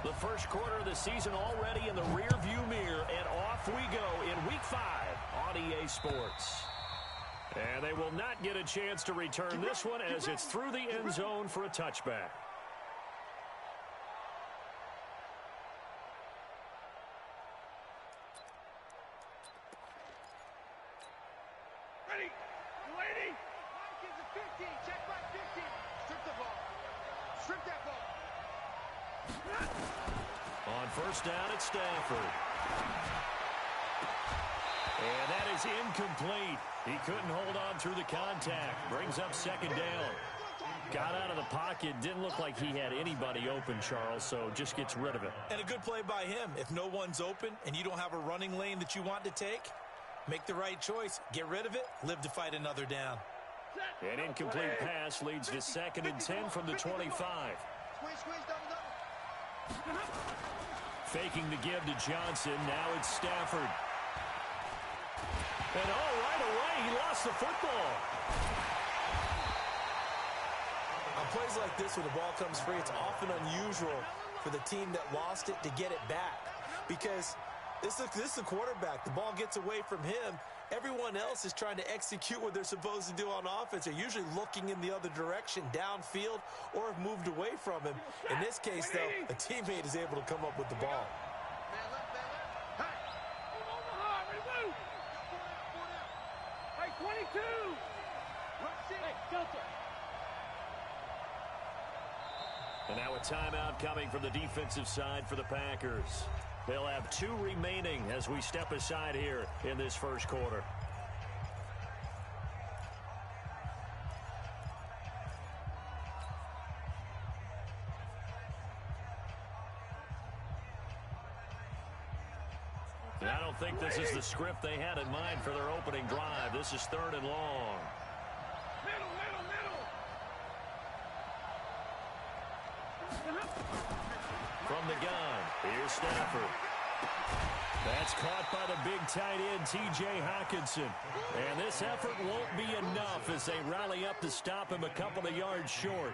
The first quarter of the season already in the rear-view mirror, and off we go in Week 5 on EA Sports. And they will not get a chance to return this one as it's through the end zone for a touchback. Ready, lady. Kids at 15, check back 15. Strip the ball. Strip that ball. On first down, it's Stafford. And that is incomplete. He couldn't hold on through the contact. Brings up second down. Got out of the pocket. Didn't look like he had anybody open, Charles, so just gets rid of it. And a good play by him. If no one's open and you don't have a running lane that you want to take, make the right choice. Get rid of it. Live to fight another down. An incomplete pass leads to 2nd and 10 from the 25. Squeeze, double. Faking the give to Johnson. Now it's Stafford. And right away, he lost the football. On plays like this, when the ball comes free, it's often unusual for the team that lost it to get it back. Because this is the quarterback. The ball gets away from him. Everyone else is trying to execute what they're supposed to do on offense. They're usually looking in the other direction, downfield, or have moved away from him. In this case, though, a teammate is able to come up with the ball. Man left. Hey, move on the hard, remove. Hey, 22. Hey, Delta. And now a timeout coming from the defensive side for the Packers. They'll have 2 remaining as we step aside here in this first quarter. And I don't think this is the script they had in mind for their opening drive. This is 3rd and long. Middle. From the gun, here's Stafford. That's caught by the big tight end, T.J. Hockenson. And this effort won't be enough as they rally up to stop him a couple of yards short.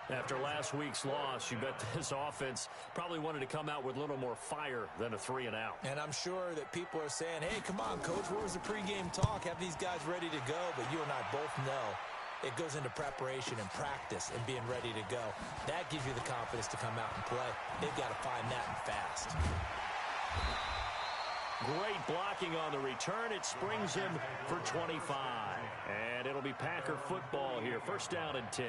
After last week's loss, you bet this offense probably wanted to come out with a little more fire than a 3-and-out. And I'm sure that people are saying, hey, come on, Coach, where was the pregame talk? Have these guys ready to go? But you and I both know it goes into preparation and practice and being ready to go. That gives you the confidence to come out and play. They've got to find that and fast. Great blocking on the return. It springs him for 25. And it'll be Packer football here. First down and 10.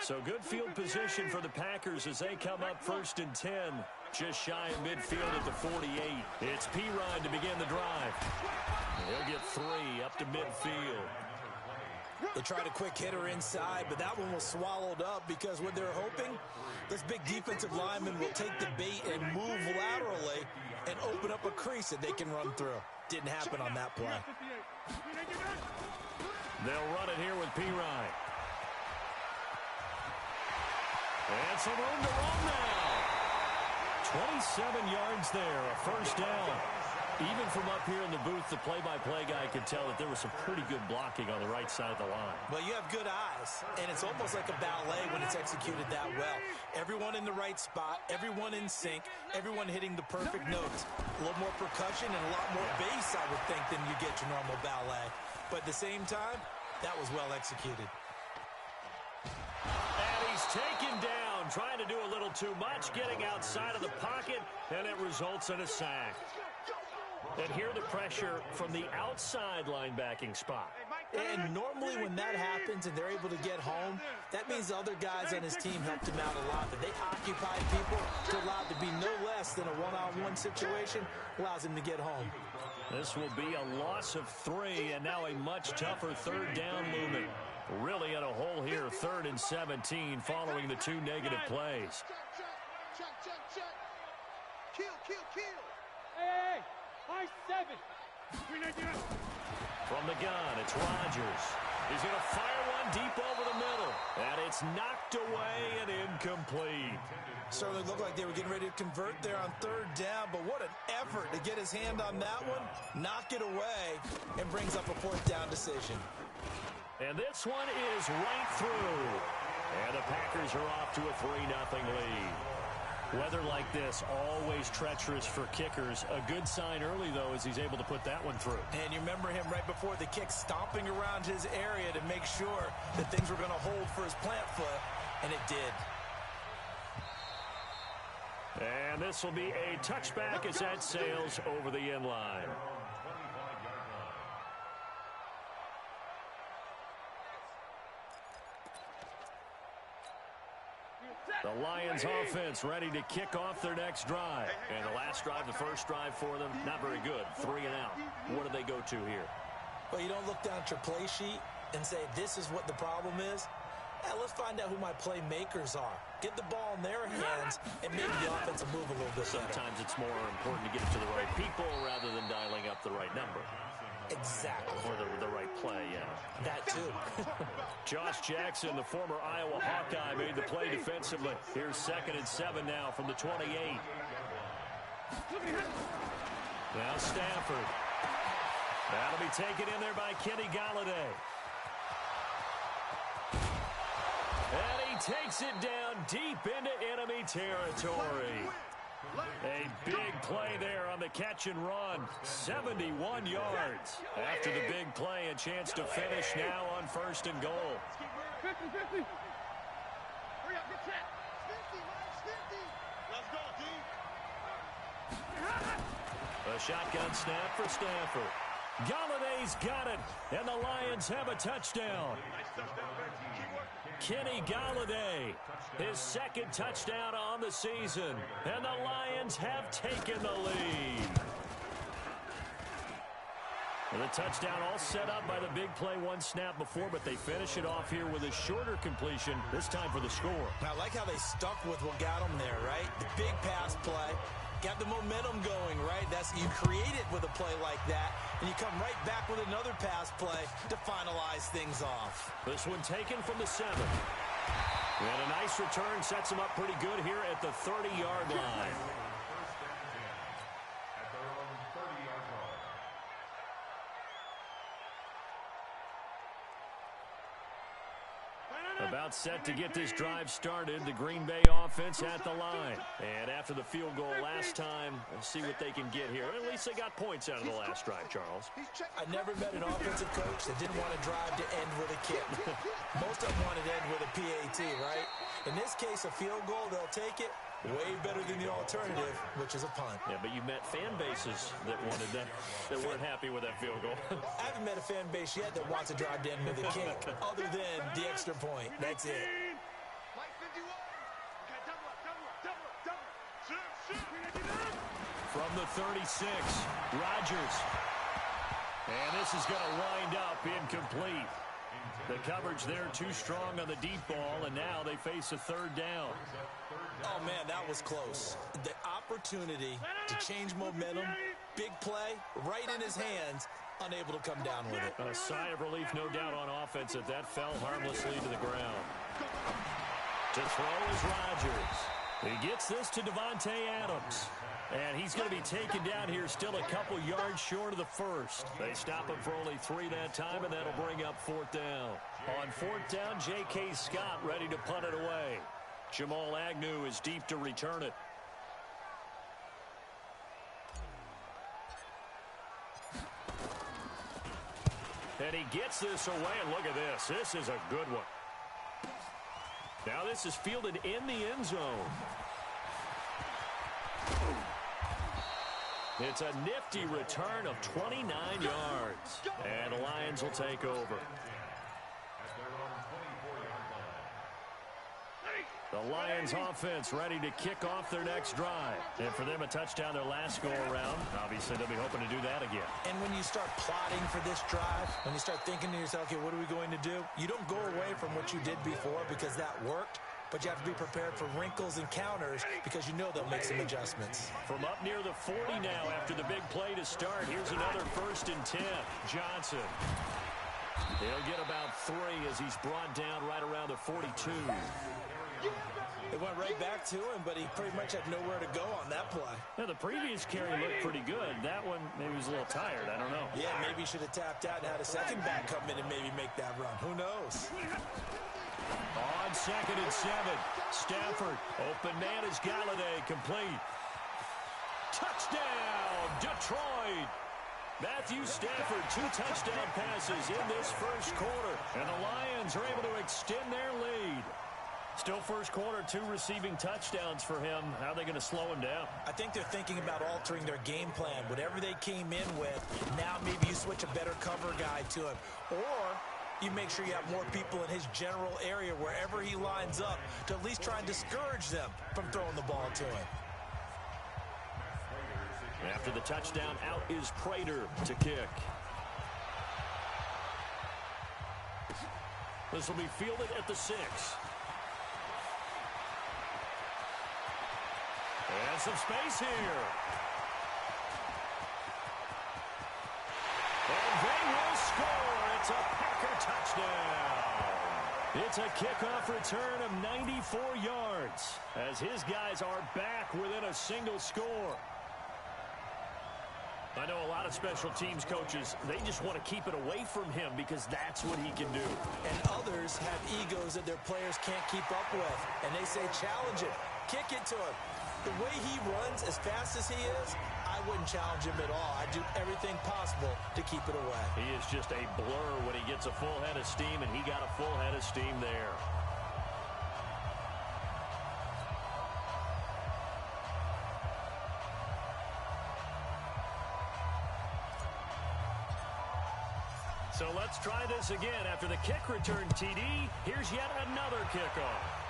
So good field position for the Packers as they come up 1st and 10. Just shy of midfield at the 48. It's Perine to begin the drive. He'll get 3 up to midfield. They tried a quick hitter inside, but that one was swallowed up because what they're hoping, this big defensive lineman will take the bait and move laterally and open up a crease that they can run through. Didn't happen on that play. They'll run it here with Perine. And some room to run now. 27 yards there, a first down. Even from up here in the booth, the play-by-play guy could tell that there was some pretty good blocking on the right side of the line. Well, you have good eyes, and it's almost like a ballet when it's executed that well. Everyone in the right spot, everyone in sync, everyone hitting the perfect notes. A little more percussion and a lot more bass, I would think, than you get your normal ballet. But at the same time, that was well executed. He's taken down, trying to do a little too much, getting outside of the pocket, and it results in a sack. And here the pressure from the outside linebacking spot. And normally when that happens and they're able to get home, that means the other guys on his team helped him out a lot. That they occupy people to allow it to be no less than a one-on-one situation, allows him to get home. This will be a loss of 3, and now a much tougher 3rd down movement. Really in a hole here, 3rd and 17, following the 2 negative plays. Check. Kill. Hey, high 7. From the gun, it's Rodgers. He's going to fire one deep over the middle. And it's knocked away and incomplete. Certainly looked like they were getting ready to convert there on third down, but what an effort to get his hand on that one, knock it away, and brings up a fourth down decision. And this one is right through. And the Packers are off to a 3-0 lead. Weather like this, always treacherous for kickers. A good sign early, though, as he's able to put that one through. And you remember him right before the kick stomping around his area to make sure that things were going to hold for his plant foot, and it did. And this will be a touchback as that sails over the end line. The Lions offense ready to kick off their next drive. And the last drive, the first drive for them, not very good. 3 and out. What do they go to here? Well, you don't look down at your play sheet and say, this is what the problem is. Let's find out who my playmakers are. Get the ball in their hands and make the offense move a little bit better. Sometimes it's more important to get it to the right people rather than dialing up the right number. Exactly. Or the right play, yeah. That too. Josh Jackson, the former Iowa Hawkeye, made the play defensively. Here's 2nd and 7 now from the 28. Now Stafford. That'll be taken in there by Kenny Golladay. And he takes it down deep into enemy territory. A big play there on the catch and run. 71 yards. After the big play, a chance to finish now on 1st and goal. 50-50. Hurry up, get set. 50, Miles, 50. Let's go, team. A shotgun snap for Stafford. Galladay's got it, and the Lions have a touchdown. Kenny Golladay, his 2nd touchdown on the season, and the Lions have taken the lead. And the touchdown all set up by the big play one snap before, but they finish it off here with a shorter completion, this time for the score. I like how they stuck with what got them there, right? The big pass play. Got the momentum going, right? You create it with a play like that, and you come right back with another pass play to finalize things off. This one taken from the 7. And a nice return sets them up pretty good here at the 30-yard line. About set to get this drive started. The Green Bay offense at the line. And after the field goal last time, we'll see what they can get here. At least they got points out of the last drive, Charles. I never met an offensive coach that didn't want to drive to end with a kick. Most of them wanted to end with a PAT, right? In this case, a field goal, they'll take it. Way better than the alternative, which is a punt. Yeah, but you met fan bases that wanted that weren't happy with that field goal. I haven't met a fan base yet that wants to drive to end with a kick, other than the extra point. That's it. Mike 51. Okay, double up. From the 36, Rodgers. And this is going to wind up incomplete. The coverage there too strong on the deep ball, and now they face a 3rd down. Oh, man, that was close. The opportunity to change momentum, big play, right in his hands, unable to come down with it. A sigh of relief, no doubt, on offense that fell harmlessly to the ground. To throw is Rodgers. He gets this to Davante Adams. And he's going to be taken down here still a couple yards short of the 1st. They stop him for only 3 that time, and that'll bring up 4th down. On 4th down, J.K. Scott ready to punt it away. Jamal Agnew is deep to return it. And he gets this away, and look at this. This is a good one. Now this is fielded in the end zone. It's a nifty return of 29 yards. And the Lions will take over. The Lions offense ready to kick off their next drive. And for them, a touchdown their last go-around. Obviously, they'll be hoping to do that again. And when you start plotting for this drive, when you start thinking to yourself, okay, what are we going to do? You don't go away from what you did before because that worked. but you have to be prepared for wrinkles and counters because you know they'll make some adjustments. From up near the 40 now after the big play to start. Here's another 1st and 10. Johnson. He'll get about 3 as he's brought down right around the 42. It went right back to him, but he pretty much had nowhere to go on that play. Yeah, the previous carry looked pretty good. That one, maybe he was a little tired. I don't know. Yeah, maybe he should have tapped out and had a second back come in and maybe make that run. Who knows? On 2nd and 7. Stafford. Open man is Galladay. Complete. Touchdown, Detroit. Matthew Stafford, 2 touchdown passes in this first quarter. And the Lions are able to extend their lead. Still first quarter, 2 receiving touchdowns for him. How are they going to slow him down? I think they're thinking about altering their game plan. Whatever they came in with, now maybe you switch a better cover guy to him. Or you make sure you have more people in his general area wherever he lines up to at least try and discourage them from throwing the ball to him. After the touchdown, out is Prater to kick. This will be fielded at the 6. And some space here. And they will score. It's a Packer touchdown. It's a kickoff return of 94 yards as his guys are back within a single score. I know a lot of special teams coaches, they just want to keep it away from him because that's what he can do. And others have egos that their players can't keep up with. And they say, challenge it, kick it to him. The way he runs as fast as he is, I wouldn't challenge him at all. I'd do everything possible to keep it away. He is just a blur when he gets a full head of steam, and he got a full head of steam there. So let's try this again. After the kick return TD, here's yet another kickoff.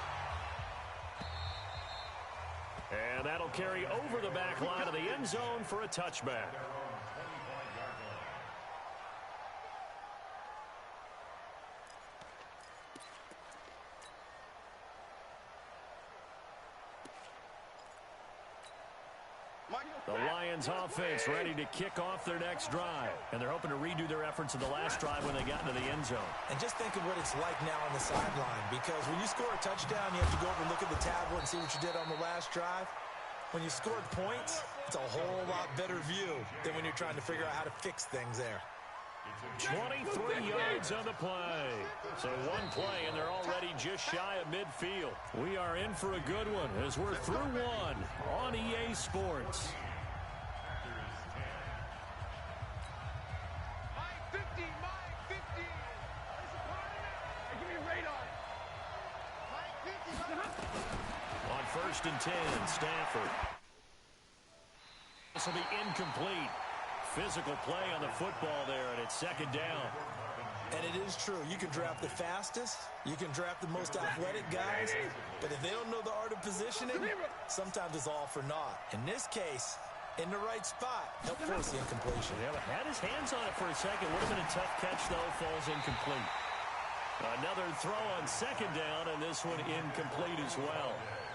And that'll carry over the back line of the end zone for a touchback. The Lions offense ready to kick off their next drive. And they're hoping to redo their efforts of the last drive when they got into the end zone. And just think of what it's like now on the sideline. Because when you score a touchdown, you have to go over and look at the tablet and see what you did on the last drive. When you scored points, it's a whole lot better view than when you're trying to figure out how to fix things there. 23 yards on the play. So one play, and they're already just shy of midfield. We are in for a good one as we're through one on EA Sports. On 1st and 10, Stafford. This will be incomplete. Physical play on the football there, and it's 2nd down. And it is true. You can draft the fastest. You can draft the most athletic guys. But if they don't know the art of positioning, sometimes it's all for naught. In this case, in the right spot, help force the incompletion. Yeah, but had his hands on it for a second. Would have been a tough catch, though. Falls incomplete. Another throw on 2nd down, and this one incomplete as well.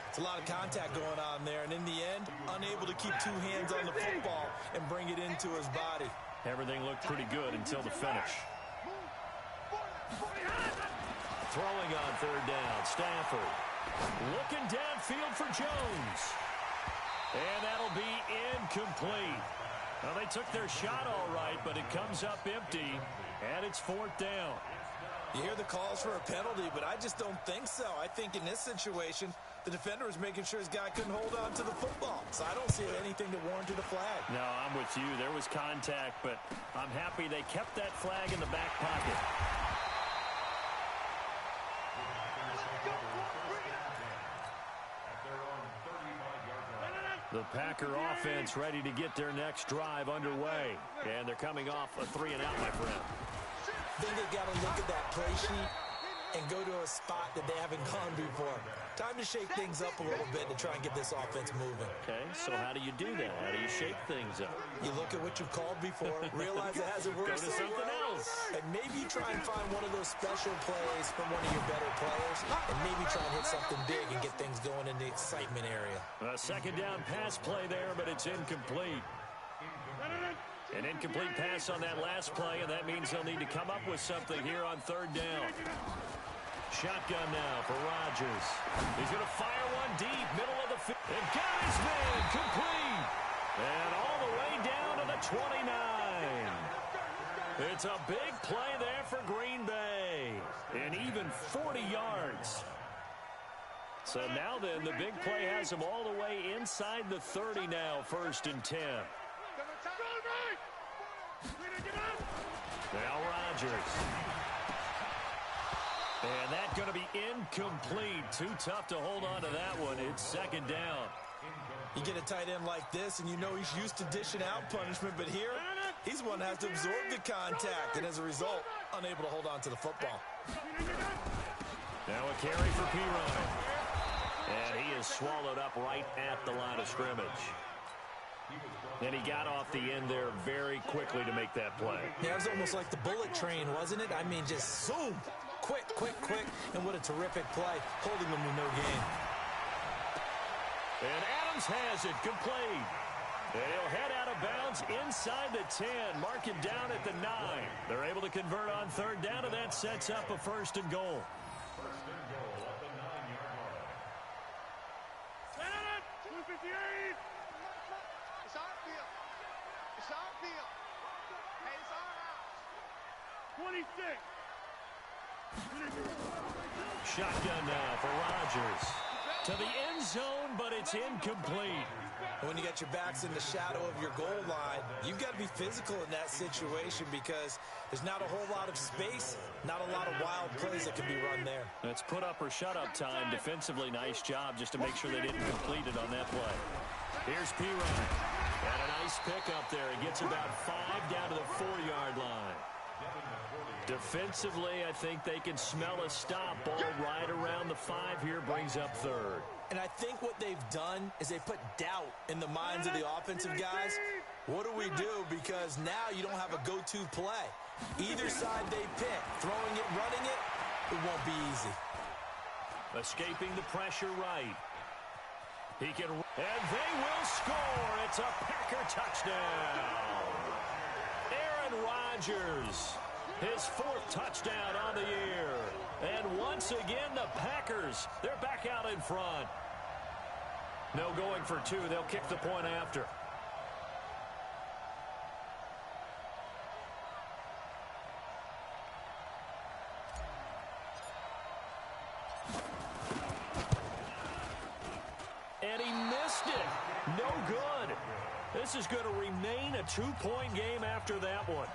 It's a lot of contact going on there, and in the end, unable to keep 2 hands on the football and bring it into his body. Everything looked pretty good until the finish. Throwing on 3rd down, Stafford. Looking downfield for Jones. And that'll be incomplete. Well, they took their shot all right, but it comes up empty, and it's 4th down. You hear the calls for a penalty, but I just don't think so. I think in this situation, the defender was making sure his guy couldn't hold on to the football. So I don't see anything to warrant a flag. No, I'm with you. There was contact, but I'm happy they kept that flag in the back pocket. The Packer offense ready to get their next drive underway. And they're coming off a 3-and-out, my friend. I think they got to look at that play sheet and go to a spot that they haven't gone before. Time to shake things up a little bit to try and get this offense moving. Okay, so how do you do that? How do you shake things up? You look at what you've called before, realize it hasn't worked Go to something else. and maybe try and find one of those special plays from one of your better players, and maybe try and hit something big and get things going in the excitement area. A second down pass play there, but it's incomplete. An incomplete pass on that last play, and that means they'll need to come up with something here on third down. Shotgun now for Rodgers. He's going to fire one deep, middle of the field. And got his man complete. And all the way down to the 29. It's a big play there for Green Bay. And even 40 yards. So now then, the big play has them all the way inside the 30 now, 1st and 10. Now Rodgers. And that's going to be incomplete. Too tough to hold on to that one. It's second down. You get a tight end like this, and you know he's used to dishing out punishment, but here, he's one that has to absorb the contact, and as a result, unable to hold on to the football. Now a carry for Perine. And he is swallowed up right at the line of scrimmage. And he got off the end there very quickly to make that play. Yeah, it was almost like the bullet train, wasn't it? I mean, just zoom. Quick, quick, quick. And what a terrific play, holding them to no gain. And Adams has it complete. And he'll head out of bounds inside the 10. Mark it down at the 9. They're able to convert on third down, and that sets up a 1st and goal. It's our field. It's our field. Hey, it's our house. 26. Shotgun now for Rodgers. To the end zone, but it's incomplete. When you got your backs in the shadow of your goal line, you've got to be physical in that situation because there's not a whole lot of space, not a lot of wild plays that can be run there. That's put up or shut up time. Defensively, nice job just to make sure they didn't complete it on that play. Here's Perine. And a nice pick up there. He gets about 5 down to the 4-yard line. Defensively, I think they can smell a stop. Ball right around the 5 here, brings up third. And I think what they've done is they put doubt in the minds of the offensive guys. What do we do? Because now you don't have a go-to play. Either side they pick, throwing it, running it, it won't be easy. Escaping the pressure right. He can, and they will score. It's a Packer touchdown. Aaron Rodgers, his 4th touchdown on the year. And once again, the Packers, they're back out in front. No going for 2. They'll kick the point after. And he missed it. No good. This is going to remain a 2-point game after that one.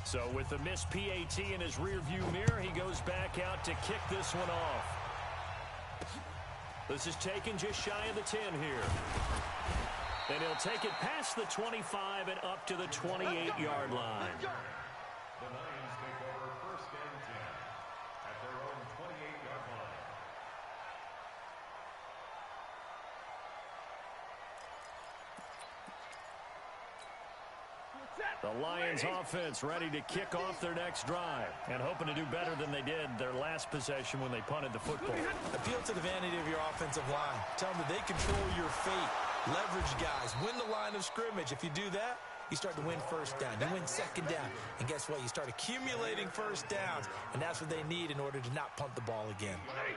So with the missed PAT in his rearview mirror, he goes back out to kick this one off. This is taken just shy of the 10 here. And he'll take it past the 25 and up to the 28-yard line. The Lions take over 1st and 10 at their own 28-yard line. The Lions offense ready to kick off their next drive and hoping to do better than they did their last possession when they punted the football. Appeal to the vanity of your offensive line. Tell them that they control your fate. Leverage guys. Win the line of scrimmage. If you do that, you start to win 1st down. You win 2nd down. And guess what? You start accumulating 1st downs. And that's what they need in order to not punt the ball again. 40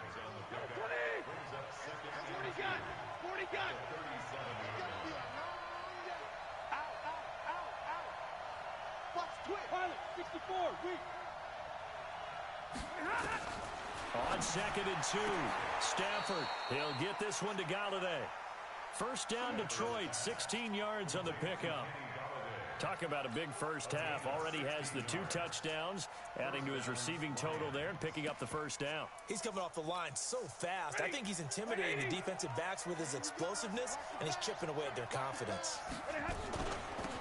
gun. 40 gun. Pilot, 64, weak. On 2nd and 2, Stafford, he'll get this one to Golladay. 1st down Detroit, 16 yards on the pickup. Talk about a big first half. Already has the 2 touchdowns, adding to his receiving total there and picking up the first down. He's coming off the line so fast. I think he's intimidating the defensive backs with his explosiveness, and he's chipping away at their confidence.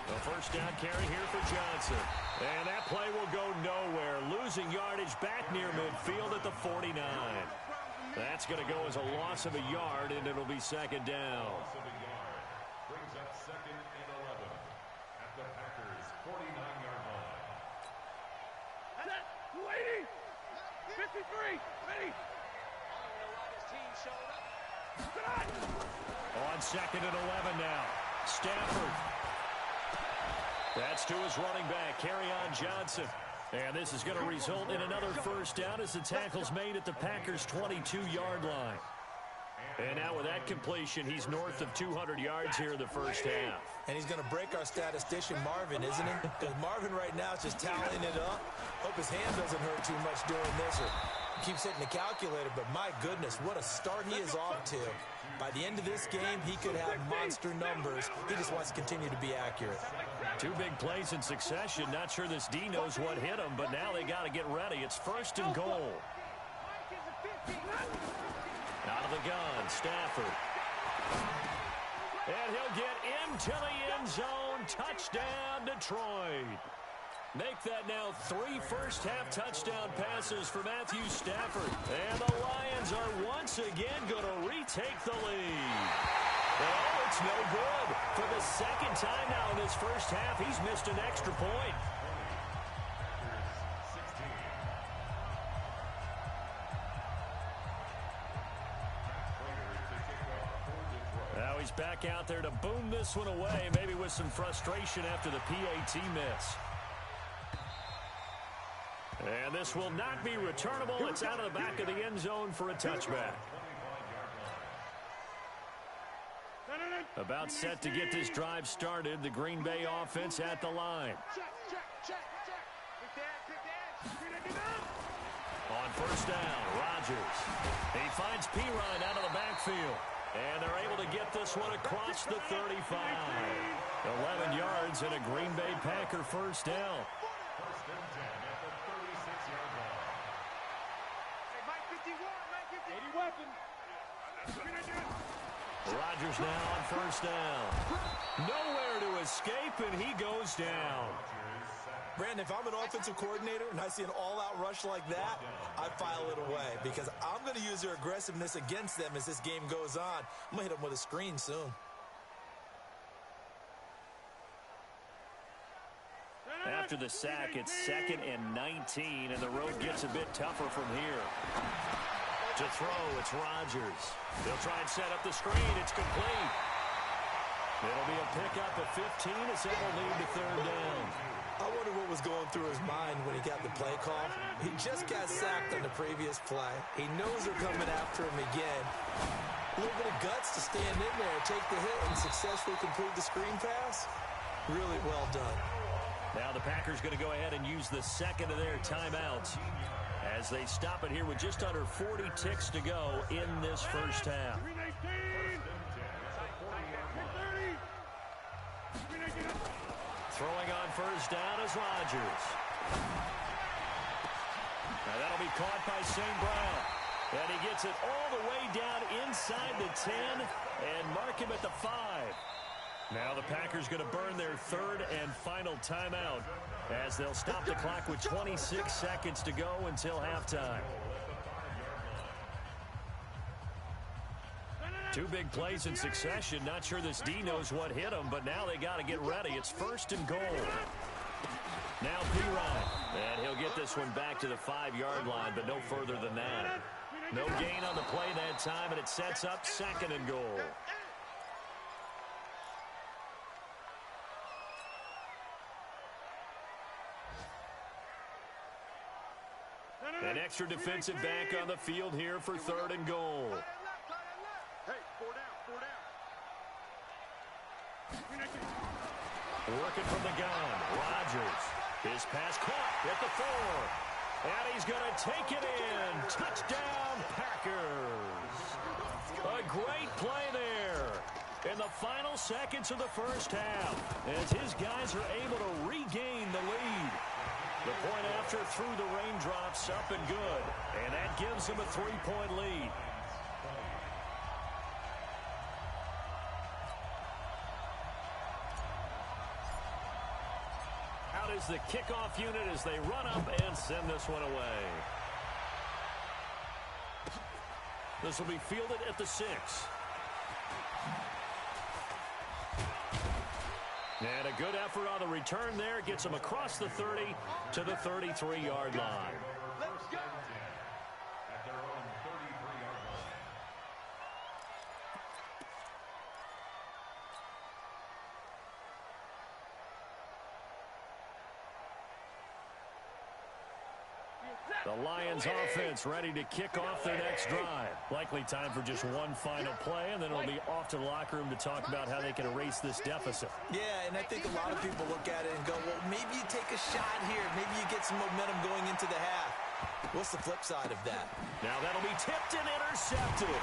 The first down carry here for Johnson. And that play will go nowhere. Losing yardage back near midfield at the 49. That's going to go as a loss of a yard, and it'll be second down. Loss of a yard. Brings up 2nd and 11 at the Packers' 49-yard line. And that, 280, 53, ready. I don't know why this team showed up. On 2nd and 11 now. Stafford. That's to his running back, Kerryon Johnson. And this is going to result in another first down as the tackle's made at the Packers' 22-yard line. And now with that completion, he's north of 200 yards here in the first half. And he's going to break our statistician, Marvin, isn't he? Because Marvin right now is just tallying it up. Hope his hand doesn't hurt too much doing this or keeps hitting the calculator. But my goodness, what a start he is off to. By the end of this game, he could have monster numbers. He just wants to continue to be accurate. 2 big plays in succession. Not sure this D knows what hit him, but now they got to get ready. It's 1st and goal. Out of the gun, Stafford. And he'll get into the end zone. Touchdown, Detroit. Make that now 3 first-half touchdown passes for Matthew Stafford. And the Lions are once again going to retake the lead. Oh, it's no good. For the second time now in this first half, he's missed an extra point. Now he's back out there to boom this one away, maybe with some frustration after the PAT miss. And this will not be returnable. It's out of the back of the end zone for a touchback. About set to get this drive started. The Green Bay offense at the line. On first down, Rodgers. He finds Perine out of the backfield. And they're able to get this one across the 35. 11 yards and a Green Bay Packer first down. Rodgers now on first down. Nowhere to escape, and he goes down. Brandon, if I'm an offensive coordinator and I see an all-out rush like that, I file it away because I'm going to use their aggressiveness against them as this game goes on. I'm going to hit them with a screen soon. After the sack, it's 2nd and 19, and the road gets a bit tougher from here. To throw, it's Rodgers. They'll try and set up the screen. It's complete. It'll be a pickup of 15 as that will lead to 3rd down. I wonder what was going through his mind when he got the play call. He just got sacked on the previous play. He knows they're coming after him again. A little bit of guts to stand in there, take the hit, and successfully complete the screen pass. Really well done. Now the Packers going to go ahead and use the 2nd of their timeouts as they stop it here with just under 40 ticks to go in this first half. Throwing on first down is Rodgers. Now that'll be caught by St. Brown. And he gets it all the way down inside the 10 and mark him at the 5. Now the Packers going to burn their 3rd and final timeout as they'll stop the clock with 26 seconds to go until halftime. 2 big plays in succession. Not sure this D knows what hit him, but now they got to get ready. It's 1st and goal. Now Perine. And he'll get this one back to the 5-yard line, but no further than that. No gain on the play that time, and it sets up 2nd and goal. An extra defensive back on the field here for 3rd and goal. Hey, 4 down. Working from the gun, Rodgers. His pass caught at the 4. And he's going to take it in. Touchdown, Packers. A great play there. in the final seconds of the first half as his guys are able to regain the lead. The point after through the raindrops, up and good, and that gives them a 3-point lead. Out is the kickoff unit as they run up and send this one away. This will be fielded at the 6. And a good effort on the return there. Gets them across the 30 to the 33-yard line. Let's go. At their own 33-yard line. The Lions offense ready to kick off their next drive. Likely time for just one final play, and then it'll be off to the locker room to talk about how they can erase this deficit. Yeah, and I think a lot of people look at it and go, well, maybe you take a shot here. Maybe you get some momentum going into the half. What's the flip side of that? Now that'll be tipped and intercepted.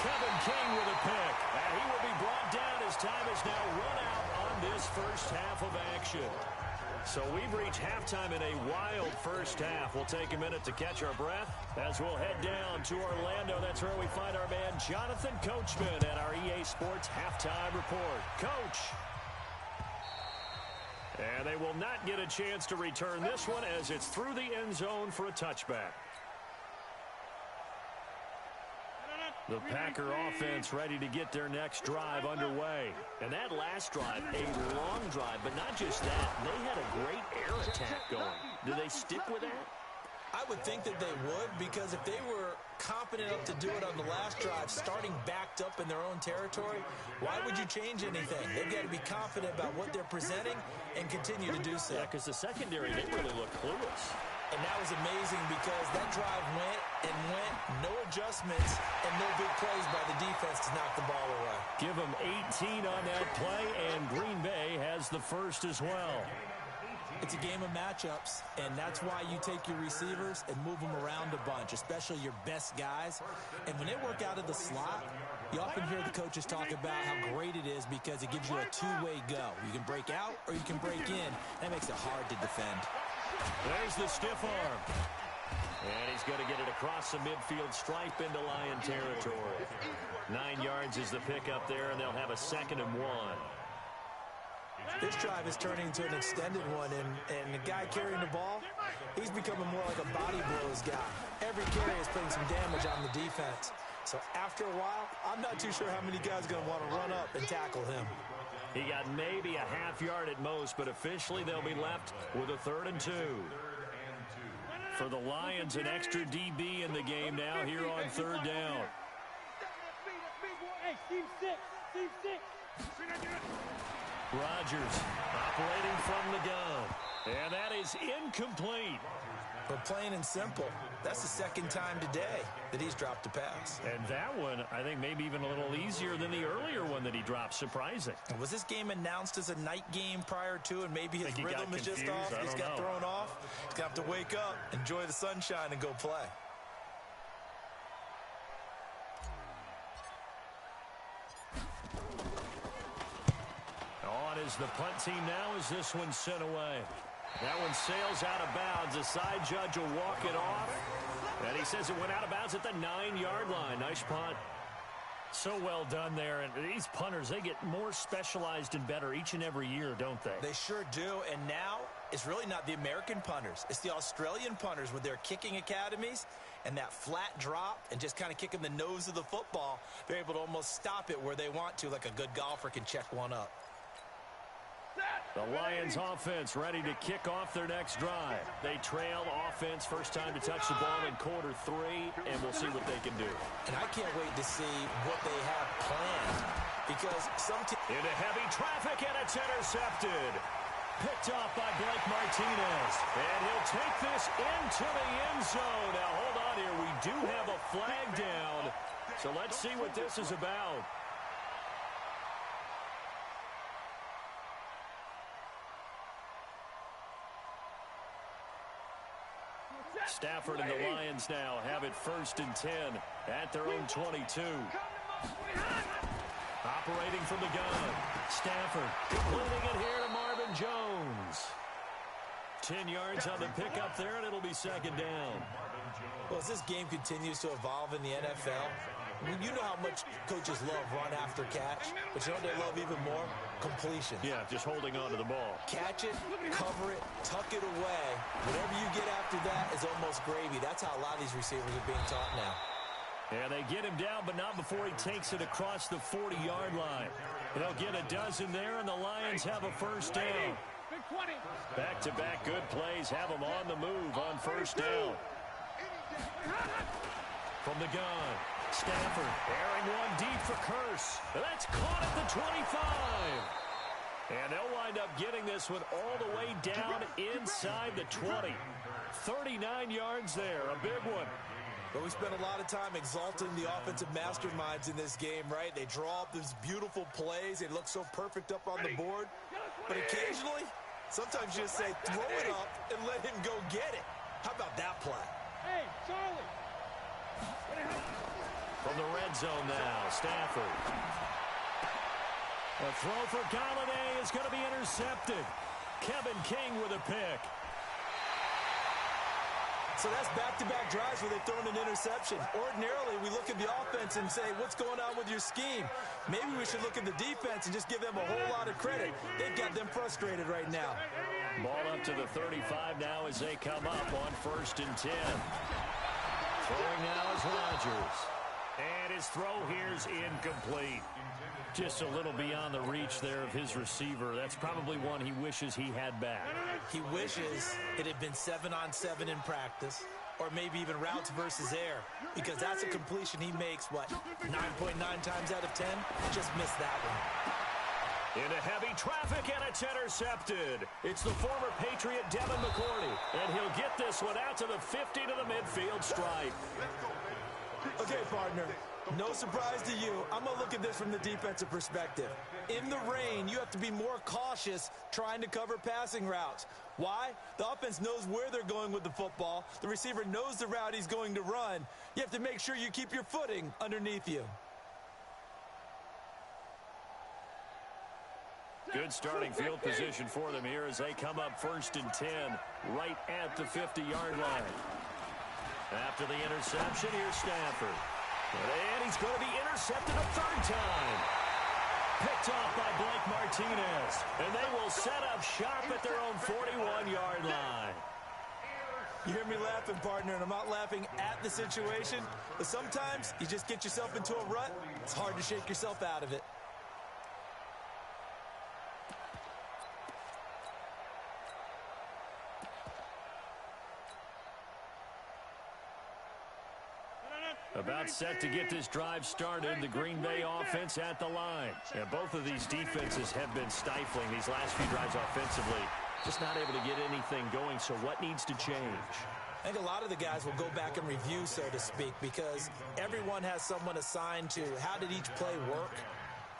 Kevin King with a pick, and he will be brought down as time is now run out on this first half of action. So we've reached halftime in a wild first half. We'll take a minute to catch our breath as we'll head down to Orlando. That's where we find our man Jonathan Coachman at our EA Sports Halftime Report. Coach. And they will not get a chance to return this one as it's through the end zone for a touchback. The Packer offense ready to get their next drive underway. And that last drive, a long drive, but not just that. They had a great air attack going. Do they stick with that? I would think that they would, because if they were confident enough to do it on the last drive, starting backed up in their own territory, why would you change anything? They've got to be confident about what they're presenting and continue to do so. Yeah, because the secondary, they really look clueless. And that was amazing because that drive went and went, no adjustments, and no big plays by the defense to knock the ball away. Give them 18 on that play, and Green Bay has the first as well. It's a game of matchups, and that's why you take your receivers and move them around a bunch, especially your best guys. And when they work out of the slot, you often hear the coaches talk about how great it is because it gives you a two-way go. You can break out or you can break in. That makes it hard to defend. There's the stiff arm. And he's going to get it across the midfield stripe into Lion territory. 9 yards is the pickup there, and they'll have a 2nd and 1. This drive is turning into an extended one, and the guy carrying the ball, he's becoming more like a body blows guy. Every carry is putting some damage on the defense. So after a while, I'm not too sure how many guys are going to want to run up and tackle him. He got maybe a half yard at most, but officially they'll be left with a 3rd and 2. For the Lions, an extra DB in the game now here on 3rd down. Hey, Team 6. Team 6. Rodgers operating from the gun. And that is incomplete. But plain and simple, that's the 2nd time today that he's dropped a pass. And that one, I think, maybe even a little easier than the earlier one that he dropped. Surprising. Was this game announced as a night game prior to, and maybe his rhythm is just off? He's got thrown off. He's going to have to wake up, enjoy the sunshine, and go play. On is the punt team now as this one's sent away. That one sails out of bounds. The side judge will walk it off. And he says it went out of bounds at the 9-yard line. Nice punt. So well done there. And these punters, they get more specialized and better each and every year, don't they? They sure do. And now it's really not the American punters. It's the Australian punters with their kicking academies and that flat drop and just kind of kicking the nose of the football. They're able to almost stop it where they want to, like a good golfer can check one up. The Lions offense ready to kick off their next drive. They trail offense, first time to touch the ball in quarter 3, and we'll see what they can do. And I can't wait to see what they have planned, because some teams... Into heavy traffic, and it's intercepted. Picked off by Blake Martinez. And he'll take this into the end zone. Now, hold on here. We do have a flag down. So let's see what this is about. Stafford and the Lions now have it 1st and 10 at their own 22. Operating from the gun. Stafford completing it here to Marvin Jones. 10 yards on the pickup there, and it'll be second down. Well, as this game continues to evolve in the NFL, you know how much coaches love run after catch, but you know what they love even more? Completion. Yeah, just holding on to the ball. Catch it, cover it, tuck it away. Whatever you get after that is almost gravy. That's how a lot of these receivers are being taught now. And they get him down, but not before he takes it across the 40-yard line. They'll get a dozen there, and the Lions have a first down. Back-to-back good plays have them on the move on first down. From the gun, Stafford airing one deep for Curse. That's caught at the 25. And they'll wind up getting this one all the way down inside the 20. 39 yards there, a big one. But we spent a lot of time exalting the offensive masterminds in this game, right? They draw up these beautiful plays. They look so perfect up on the board. But occasionally, sometimes you just say, throw it up and let him go get it. How about that play? Hey, Charlie. From the red zone now, Stafford. A throw for Galladay is going to be intercepted. Kevin King with a pick. So that's back-to-back drives where they've thrown an interception. Ordinarily, we look at the offense and say, what's going on with your scheme? Maybe we should look at the defense and just give them a whole lot of credit. They've got them frustrated right now. Ball up to the 35 now as they come up on 1st and 10. Throwing now is Rodgers. And his throw here's incomplete. Just a little beyond the reach there of his receiver. That's probably one he wishes he had back. He wishes it had been 7-on-7 in practice, or maybe even routes versus air, because that's a completion he makes, 9.9 times out of 10? Just missed that one. Into heavy traffic, and it's intercepted. It's the former Patriot Devin McCourty, and he'll get this one out to the 50 to the midfield stripe. Okay, partner. No surprise to you. I'm going to look at this from the defensive perspective. In the rain, you have to be more cautious trying to cover passing routes. Why? The offense knows where they're going with the football. The receiver knows the route he's going to run. You have to make sure you keep your footing underneath you. Good starting field position for them here as they come up 1st and 10 right at the 50-yard line. After the interception, here's Stafford. And he's going to be intercepted a third time. Picked off by Blake Martinez. And they will set up shop at their own 41-yard line. You hear me laughing, partner, and I'm not laughing at the situation. But sometimes you just get yourself into a rut. It's hard to shake yourself out of it. About set to get this drive started, the Green Bay offense at the line. And both of these defenses have been stifling these last few drives offensively. Just not able to get anything going, so what needs to change? I think a lot of the guys will go back and review, so to speak, because everyone has someone assigned to how did each play work.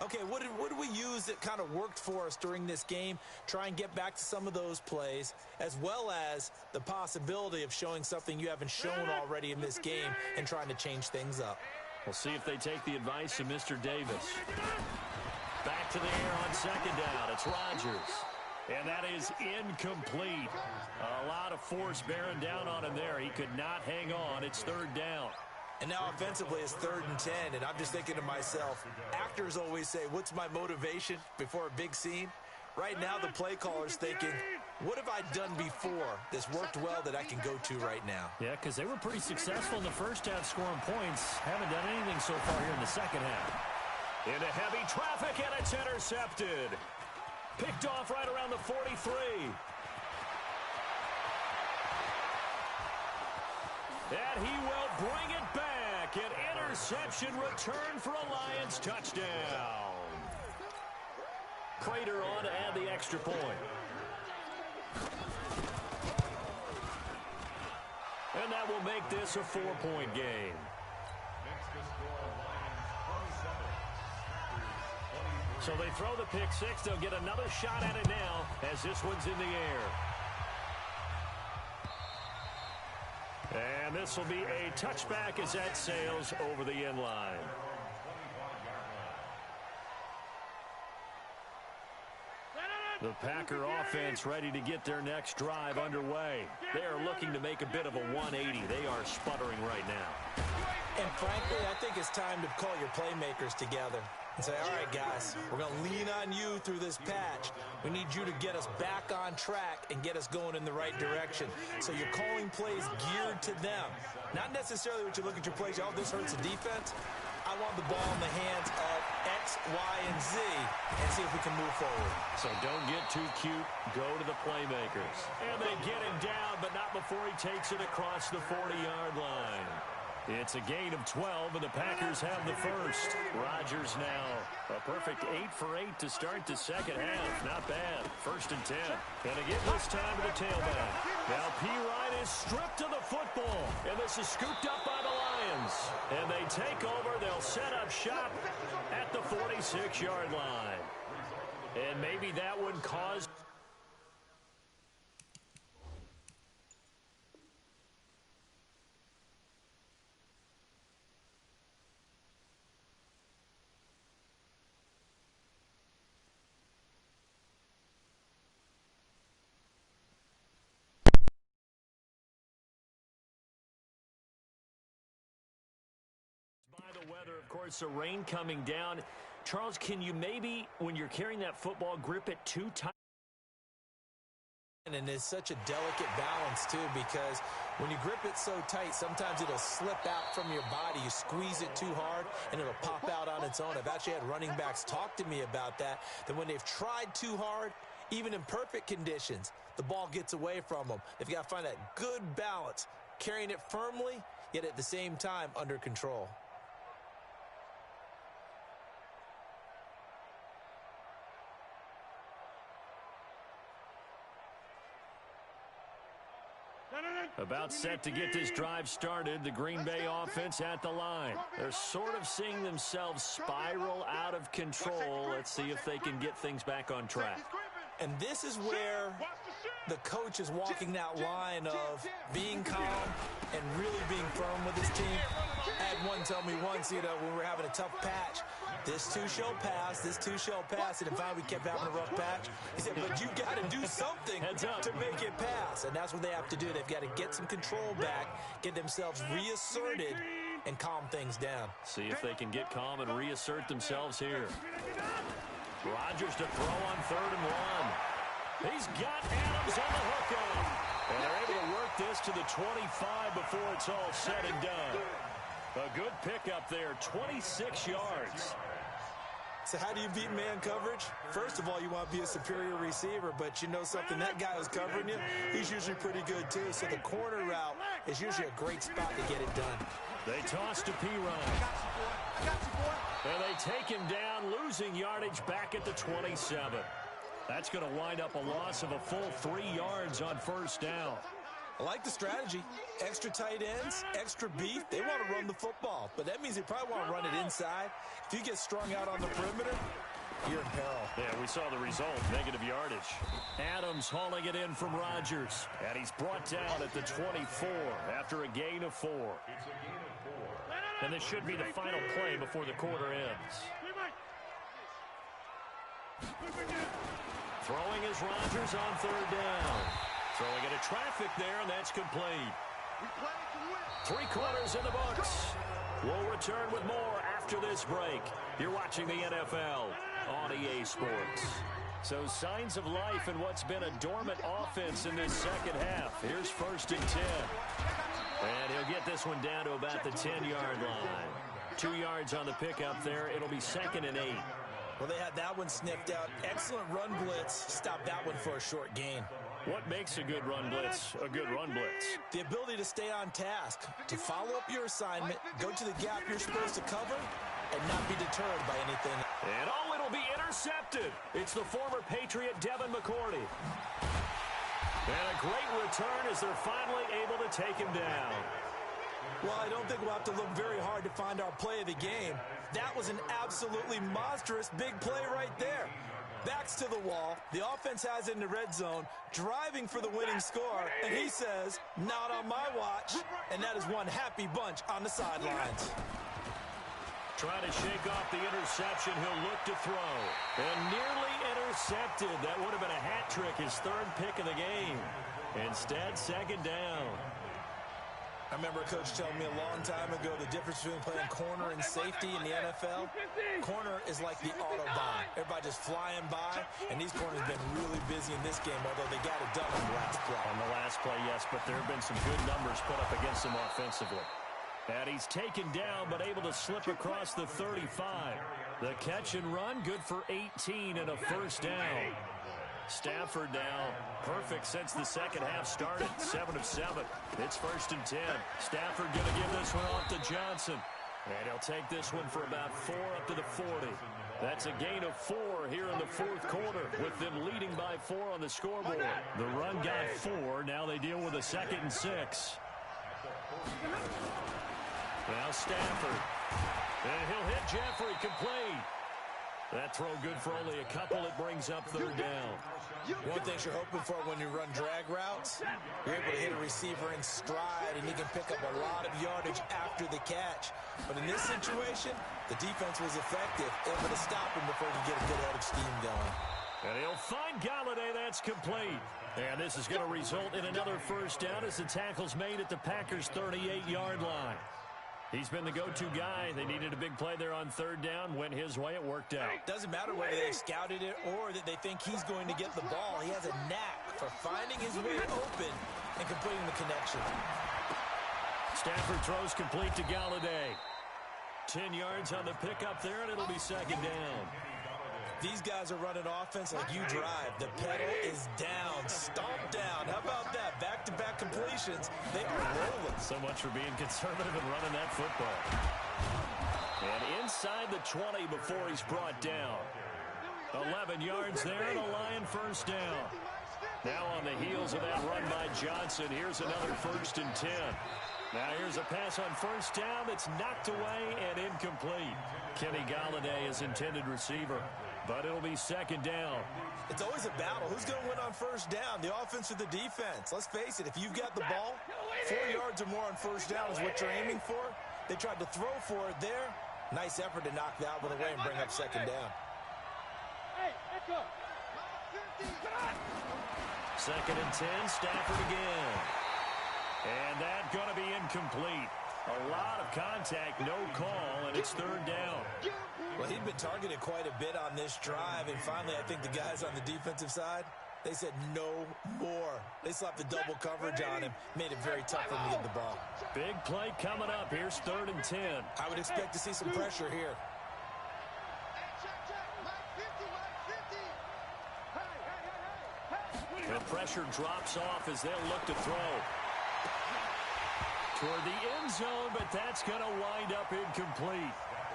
Okay, what did we use that kind of worked for us during this game? Try and get back to some of those plays, as well as the possibility of showing something you haven't shown already in this game and trying to change things up. We'll see if they take the advice of Mr. Davis. Back to the air on 2nd down. It's Rodgers. And that is incomplete. A lot of force bearing down on him there. He could not hang on. It's 3rd down. And now offensively it's 3rd and 10, and I'm just thinking to myself, actors always say, what's my motivation before a big scene? Right now the play caller's thinking, what have I done before that's worked well that I can go to right now? Yeah, because they were pretty successful in the first half scoring points. Haven't done anything so far here in the second half. Into heavy traffic, and it's intercepted. Picked off right around the 43. And he will bring it back. An interception return for a Lions touchdown. Crater on to add the extra point. And that will make this a 4-point game. So they throw the pick six. They'll get another shot at it now as this one's in the air. And this will be a touchback as that sails over the end line. The Packer offense ready to get their next drive underway. They are looking to make a bit of a 180. They are sputtering right now. And frankly, I think it's time to call your playmakers together and say, all right, guys, we're going to lean on you through this patch. We need you to get us back on track and get us going in the right direction. So you're calling plays geared to them. Not necessarily what you look at your plays, oh, this hurts the defense. I want the ball in the hands of X, Y, and Z and see if we can move forward. So don't get too cute. Go to the playmakers. And they get him down, but not before he takes it across the 40-yard line. It's a gain of 12, and the Packers have the first. Rodgers now a perfect 8 for 8 to start the second half. Not bad. 1st and 10. And again this time to the tailback. Now Pirine is stripped of the football, and this is scooped up by the Lions. And they take over. They'll set up shop at the 46-yard line. And maybe that would cause... the weather, of course, the rain coming down. Charles, can you maybe, when you're carrying that football, grip it too tight? And it's such a delicate balance, too, because when you grip it so tight, sometimes it'll slip out from your body. You squeeze it too hard, and it'll pop out on its own. I've actually had running backs talk to me about that when they've tried too hard, even in perfect conditions, the ball gets away from them. They've got to find that good balance, carrying it firmly, yet at the same time under control. About set to get this drive started, the Green Bay offense at the line. They're sort of seeing themselves spiral out of control. Let's see if they can get things back on track. And this is where the coach is walking that line of being calm and really being firm with his team. I had one tell me once, when we were having a tough patch, this too shall pass, this too shall pass. And finally, we kept having a rough patch. He said, but you got to do something to make it pass. And that's what they have to do. They've got to get some control back, get themselves reasserted, and calm things down. See if they can get calm and reassert themselves here. Rodgers to throw on 3rd and 1. He's got Adams on the hookup. And they're able to work this to the 25 before it's all said and done. A good pickup there, 26 yards. So how do you beat man coverage? First of all, you want to be a superior receiver, but you know something, that guy who's covering you, he's usually pretty good too. So the corner route is usually a great spot to get it done. They toss to Pirine. And they take him down, losing yardage back at the 27. That's going to wind up a loss of a full 3 yards on 1st down. I like the strategy. Extra tight ends, extra beef. They want to run the football, but that means they probably want to run it inside. If you get strung out on the perimeter, you're in peril. Yeah, we saw the result, negative yardage. Adams hauling it in from Rodgers, and he's brought down at the 24 after a gain of 4. And this should be the final play before the quarter ends. Throwing is Rodgers on 3rd down. Throwing into traffic there, and that's complete. 3 quarters in the books. We'll return with more after this break. You're watching the NFL on EA Sports. So signs of life in what's been a dormant offense in this second half. Here's 1st and 10. And he'll get this one down to about the 10-yard line. 2 yards on the pickup there. It'll be 2nd and 8. Well, they had that one sniffed out. Excellent run blitz. Stop that one for a short gain. What makes a good run blitz a good run blitz? The ability to stay on task, to follow up your assignment, go to the gap you're supposed to cover, and not be deterred by anything. And it'll be intercepted. It's the former Patriot Devin McCourty. And a great return as they're finally able to take him down. Well, I don't think we'll have to look very hard to find our play of the game. That was an absolutely monstrous big play right there. Backs to the wall. The offense has it in the red zone, driving for the winning score, and he says, not on my watch. And that is one happy bunch on the sidelines. Trying to shake off the interception. He'll look to throw. And nearly intercepted. That would have been a hat trick, his third pick of the game. Instead, second down. I remember a coach telling me a long time ago the difference between playing corner and safety in the NFL. Corner is like the Autobahn. Everybody just flying by, and these corners have been really busy in this game, although they got it done on the last play. On the last play, yes, but there have been some good numbers put up against him offensively. And he's taken down, but able to slip across the 35. The catch and run, good for 18 and a first down. Stafford now perfect since the second half started. 7 of 7. It's 1st and 10. Stafford going to give this one off to Johnson. And he'll take this one for about 4 up to the 40. That's a gain of 4 here in the fourth quarter with them leading by 4 on the scoreboard. The run got 4. Now they deal with a 2nd and 6. Now Stafford. And he'll hit Jeffrey complete. That throw good for only a couple. It brings up 3rd down. One thing you're hoping for when you run drag routes, you're able to hit a receiver in stride, and he can pick up a lot of yardage after the catch. But in this situation, the defense was effective, able to stop him before he could get a good head of steam going. And he'll find Galladay. That's complete. And this is going to result in another first down as the tackle's made at the Packers' 38-yard line. He's been the go-to guy. They needed a big play there on 3rd down. Went his way. It worked out. Doesn't matter whether they scouted it or that they think he's going to get the ball. He has a knack for finding his way open and completing the connection. Stafford throws complete to Galladay. 10 yards on the pickup there, and it'll be 2nd down. These guys are running offense like you drive. The pedal is down, stomped down. How about that? Back-to-back completions. They are rolling. So much for being conservative and running that football. And inside the 20 before he's brought down. 11 yards there, and a Lion first down. Now on the heels of that run by Johnson, here's another 1st and 10. Now here's a pass on 1st down that's knocked away and incomplete. Kenny Galladay is intended receiver. But it'll be 2nd down. It's always a battle. Who's going to win on 1st down? The offense or the defense? Let's face it, if you've got the ball, 4 yards or more on 1st down is what you're aiming for. They tried to throw for it there. Nice effort to knock that one away and bring up 2nd down. 2nd and 10, Stafford again. And that's going to be incomplete. A lot of contact, no call, and it's 3rd down. Well, he'd been targeted quite a bit on this drive, and finally I think the guys on the defensive side, they said no more. They slapped the double coverage on him, made it very tough for him to get the ball. Big play coming up. Here's 3rd and 10. I would expect to see some pressure here. The pressure drops off as they'll look to throw. Toward the end zone, but that's going to wind up incomplete.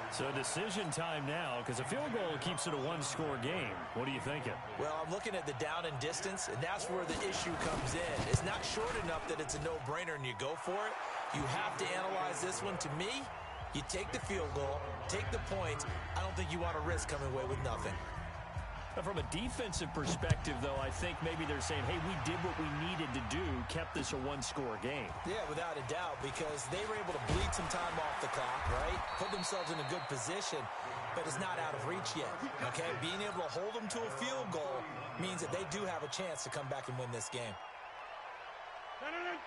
So decision time now, because a field goal keeps it a one-score game. What are you thinking? Well, I'm looking at the down and distance, and that's where the issue comes in. It's not short enough that it's a no-brainer and you go for it. You have to analyze this one. To me, you take the field goal, take the points. I don't think you want to risk coming away with nothing. From a defensive perspective, though, I think maybe they're saying, hey, we did what we needed to do, kept this a one-score game. Yeah, without a doubt, because they were able to bleed some time off the clock, right? Put themselves in a good position, but it's not out of reach yet, okay? Being able to hold them to a field goal means that they do have a chance to come back and win this game.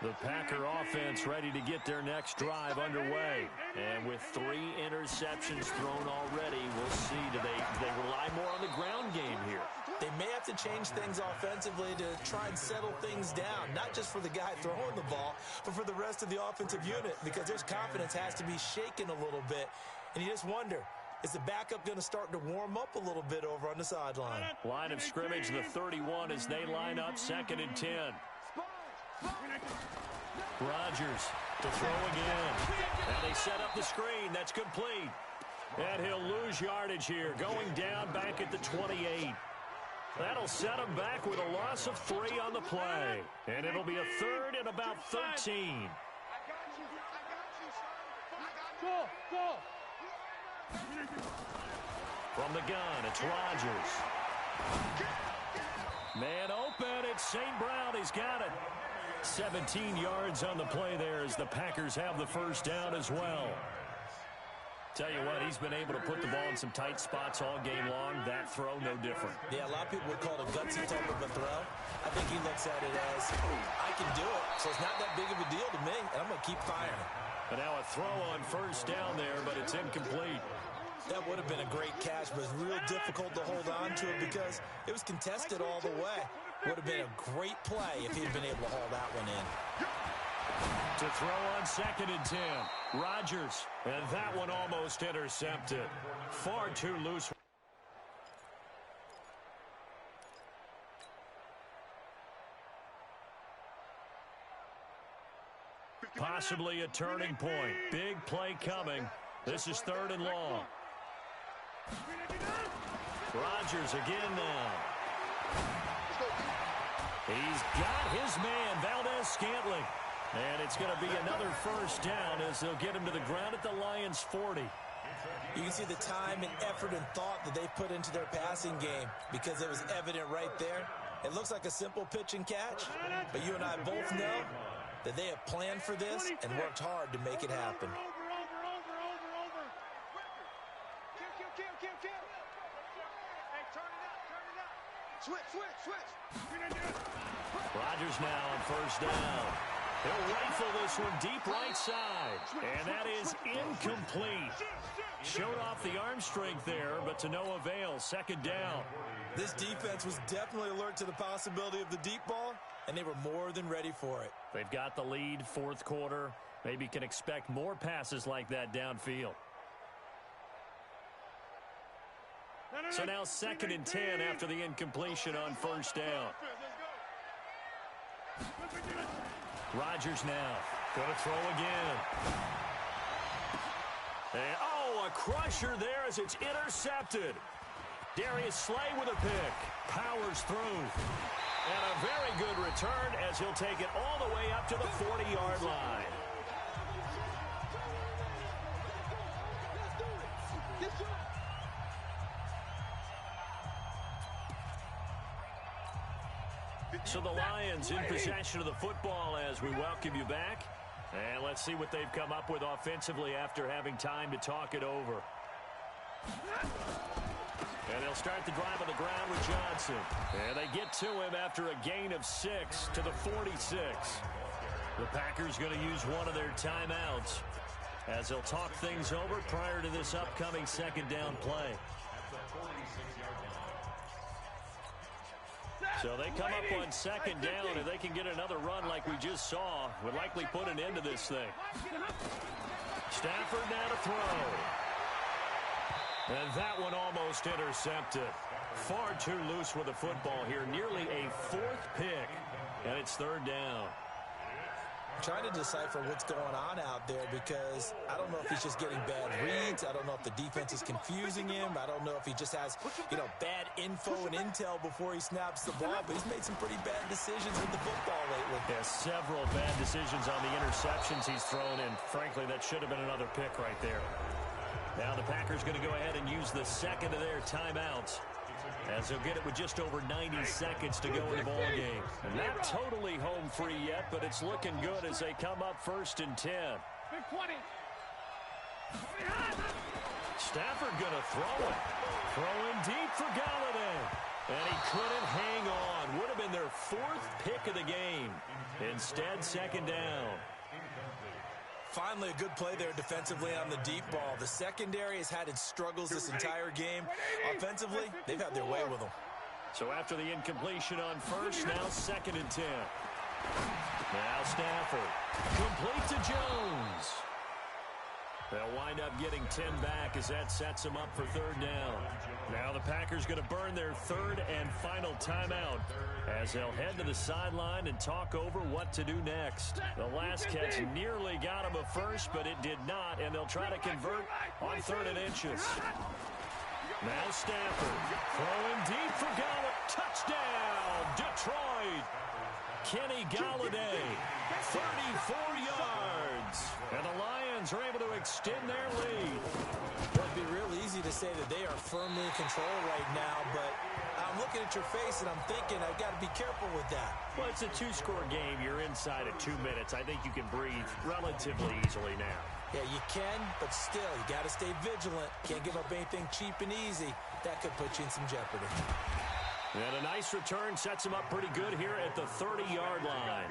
The Packer offense ready to get their next drive underway. And with 3 interceptions thrown already, we'll see. Do they rely more on the ground game here? They may have to change things offensively to try and settle things down, not just for the guy throwing the ball, but for the rest of the offensive unit, because their confidence has to be shaken a little bit. And you just wonder, is the backup going to start to warm up a little bit over on the sideline? Line of scrimmage, the 31 as they line up, 2nd and 10. Rodgers to throw again. And they set up the screen. That's complete. And he'll lose yardage here. Going down back at the 28. That'll set him back with a loss of 3 on the play. And it'll be a 3rd and about 13. From the gun, it's Rodgers. Man open, it's St. Brown. He's got it. 17 yards on the play there as the Packers have the first down as well. Tell you what, he's been able to put the ball in some tight spots all game long. That throw, no different. Yeah, a lot of people would call it a gutsy type of a throw. I think he looks at it as, I can do it, so it's not that big of a deal to me, and I'm going to keep firing. But now a throw on first down there, but it's incomplete. That would have been a great catch, but it's real difficult to hold on to it because it was contested all the way. Would have been a great play if he'd been able to haul that one in. To throw on 2nd and 10. Rodgers, and that one almost intercepted. Far too loose. Possibly a turning point. Big play coming. This is 3rd and long. Rodgers again now. He's got his man, Valdez-Scantling. And it's going to be another first down as they'll get him to the ground at the Lions' 40. You can see the time and effort and thought that they put into their passing game because it was evident right there. It looks like a simple pitch and catch, but you and I both know that they have planned for this and worked hard to make it happen. Rodgers now on first down. He'll rifle this one deep right side. And that is incomplete. Showed off the arm strength there, but to no avail. 2nd down. This defense was definitely alert to the possibility of the deep ball, and they were more than ready for it. They've got the lead, 4th quarter. Maybe can expect more passes like that downfield. So now 2nd and 10 after the incompletion on first down. Rodgers now going to throw again. And, a crusher there as it's intercepted. Darius Slay with a pick. Powers through. And a very good return as he'll take it all the way up to the 40-yard line. So the Lions in possession of the football as we welcome you back. And let's see what they've come up with offensively after having time to talk it over. And they'll start the drive on the ground with Johnson. And they get to him after a gain of 6 to the 46. The Packers going to use one of their timeouts as they'll talk things over prior to this upcoming 2nd down play. So they come up on 2nd down, and they can get another run like we just saw. Would likely put an end to this thing. Stafford now to throw. And that one almost intercepted. Far too loose with the football here. Nearly a 4th pick, and it's 3rd down. Trying to decipher what's going on out there because I don't know if he's just getting bad reads. I don't know if the defense is confusing him. I don't know if he just has, bad info and intel before he snaps the ball. But he's made some pretty bad decisions with the football lately. Yeah, several bad decisions on the interceptions he's thrown, and frankly, that should have been another pick right there. Now the Packers going to go ahead and use the 2nd of their timeouts, as they'll get it with just over 90 seconds to go in the ball game. And not totally home free yet, but it's looking good as they come up 1st and 10. Stafford going to throw it. Throwing deep for Galladay. And he couldn't hang on. Would have been their 4th pick of the game. Instead, 2nd down. Finally, a good play there defensively on the deep ball. The secondary has had its struggles this entire game. Offensively, they've had their way with them. So after the incompletion on first, now 2nd and 10. Now Stafford. Complete to Jones. They'll wind up getting 10 back as that sets them up for 3rd down. Now the Packers going to burn their 3rd and final timeout as they'll head to the sideline and talk over what to do next. The last catch nearly got them a first, but it did not, and they'll try to convert on 3rd and inches. Now Stafford throwing deep for Galladay. Touchdown, Detroit. Kenny Galladay, 34 yards. And the Lions are able to extend their lead. It would be real easy to say that they are firmly in control right now, but I'm looking at your face and I'm thinking I've got to be careful with that. Well, it's a 2-score game. You're inside of 2 minutes. I think you can breathe relatively easily now. Yeah, you can, but still, you got to stay vigilant. Can't give up anything cheap and easy. That could put you in some jeopardy. And a nice return sets him up pretty good here at the 30-yard line.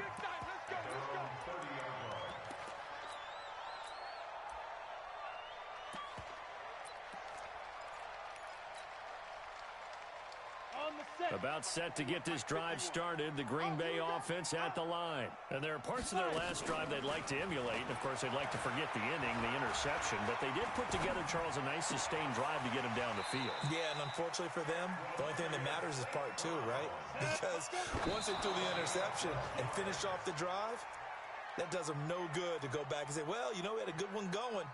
About set to get this drive started, the Green Bay offense at the line. And there are parts of their last drive they'd like to emulate. And, of course, they'd like to forget the inning, the interception. But they did put together, Charles, a nice sustained drive to get him down the field. Yeah, and unfortunately for them, the only thing that matters is part two, right? Because once they threw the interception and finished off the drive, that does them no good to go back and say, well, you know, we had a good one going.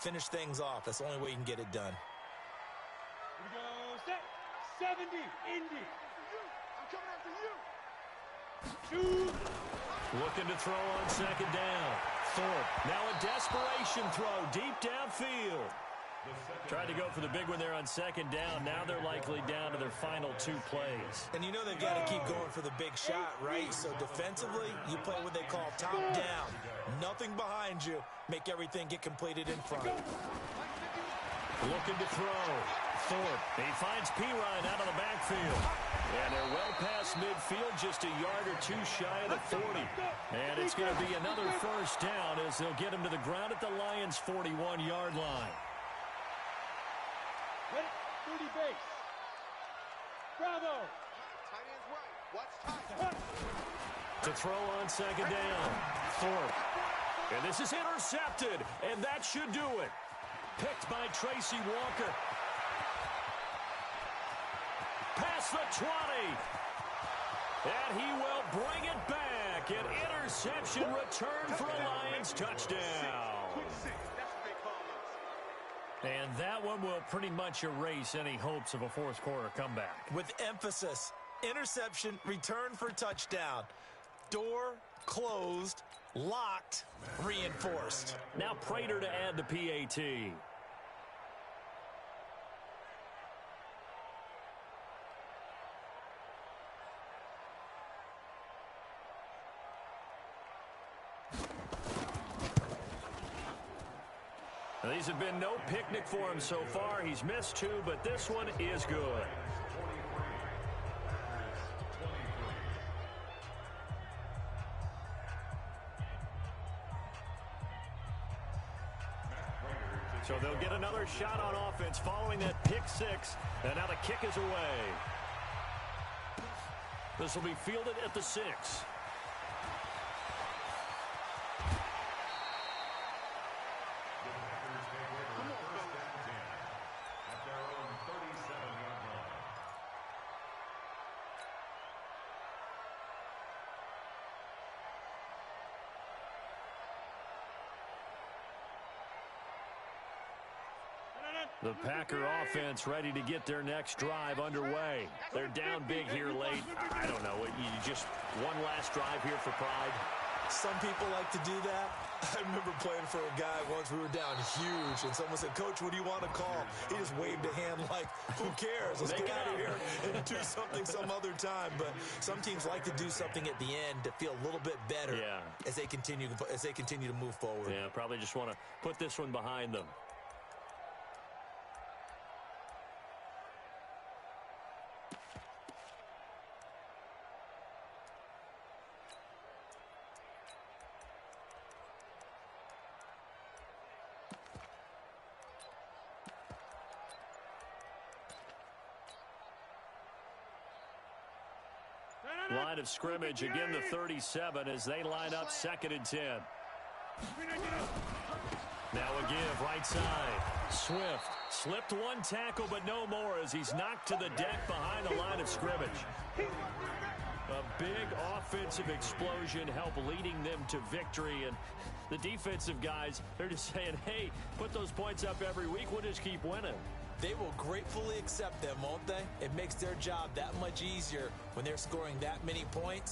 Finish things off. That's the only way you can get it done. Here we go. Set. 70. Indy. I'm coming after you. Shoot. Looking to throw on second down. Thorpe. Now a desperation throw deep downfield. Tried to go for the big one there on second down. Now they're likely down to their final two plays. And you know they've got to keep going for the big shot, right? So defensively, you play what they call top down. Nothing behind you. Make everything get completed in front. Looking to throw. Thorpe. He finds Pirine out of the backfield. And they're well past midfield, just a yard or two shy of the 40. And it's going to be another first down as they'll get him to the ground at the Lions' 41-yard line. Ready? 30 base. Bravo. Tight end's right. Watch tight. To throw on second down. Thorpe. And this is intercepted. And that should do it. Picked by Tracy Walker. Past the 20. And he will bring it back. An interception return for a Lions touchdown. And that one will pretty much erase any hopes of a fourth quarter comeback. With emphasis, interception, return for touchdown. Door closed, locked, reinforced. Now Prater to add the PAT. Now, these have been no picnic for him so far. He's missed two, but this one is good. So they'll get another shot on offense following that pick six. And now the kick is away. This will be fielded at the 6. The Packer offense ready to get their next drive underway. They're down big here late. I don't know. You just one last drive here for pride. Some people like to do that. I remember playing for a guy once. We were down huge, and someone said, Coach, what do you want to call? He just waved a hand like, who cares? Let's get out of here and do something some other time. But some teams like to do something at the end to feel a little bit better as they continue to move forward. Yeah, probably just want to put this one behind them. Line of scrimmage, again the 37 as they line up 2nd and 10. Now a give, right side. Swift slipped one tackle, but no more as he's knocked to the deck behind the line of scrimmage. A big offensive explosion helped leading them to victory. And the defensive guys, they're just saying, hey, put those points up every week. We'll just keep winning. They will gratefully accept them, won't they? It makes their job that much easier when they're scoring that many points.